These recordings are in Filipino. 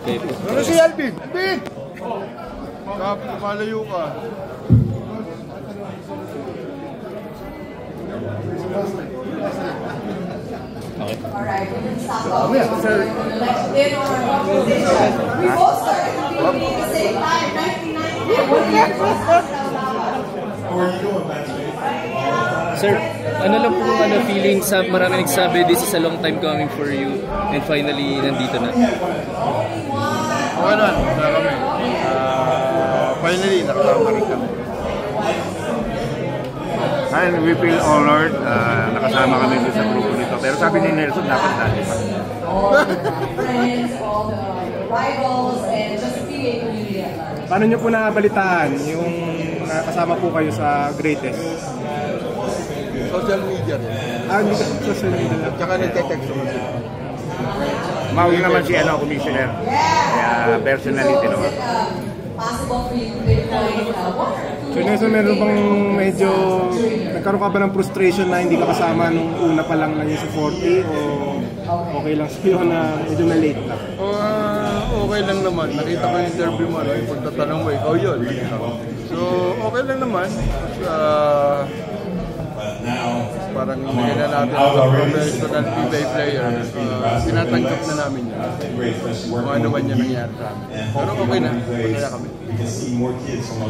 Okay po. Ano si Alvin? Alvin! Malayo ka. Okay. Alright, we can stop off. In our conversation. We both started competing at the same time, 1998. Sir, ano lang po feeling sa marami nagsabi this is a long time coming for you and finally nandito na. Okay na, kami. Finally, nakasama rin kami. And we feel honored, nakasama kami dito sa grupo nito. Pero sabi ni Nelson, dapat dati pa. All the friends, all the rivals, and just the PBA community at large. Paano nyo po nabalitaan yung kasama po kayo sa Greatest? Social media rin. Hindi ka social media lang. Tsaka nagte-text naman sila. Mawag naman si commissioner. Kaya personally tinawa. Possible for you to pinpoint one or two. So Nelson, meron bang medyo nagkaroon ka ba ng frustration na hindi ka kasama nung una pa lang yung sa 40 o okay lang sa'yo na medyo na late na? Okay lang naman. Nakita ko yung interview mo, yung pagtatanong mo, ikaw yun. So, okay lang naman. Parang hindi na natin sa professional PBA player. Tinatanggap na namin yun. Kung ano man yung nangyari sa amin. Pero okay na. Masaya kami.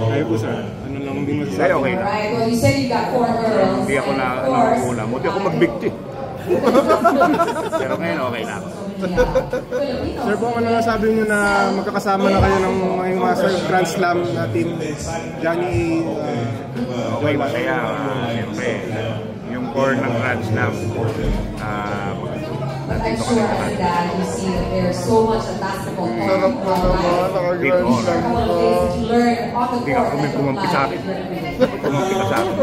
Ayaw po sir. Ano lang din masasabi? Kaya okay na. Alright, well you said you got 4 girls. Hindi ako na una. Buti ako magbigti. Pero ngayon okay na ako. Sir po, ano nasabi nyo na magkakasama na kayo ng ngayong Master Grand Slam na team Johnny Okay, masaya. Siyempre, yung core ng Grand Slam. I'm sure that you see that there's so much of basketball Sarap na naman. Naka-grand slam ko. Hindi ka kumampi sa akin. Kumampi ka sa akin.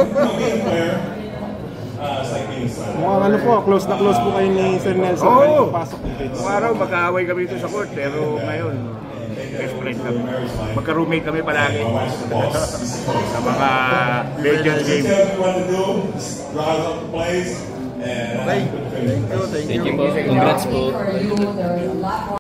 mukhang ano po, close na close po kayo ni Sir Nelson. Oo! Pasok Kung araw, magkaaway kami dito sa court. Pero ngayon, best friend kami. Magka-roommate kami palagi. Sa mga Legends game. Okay. Thank you. Thank you po. Congrats po.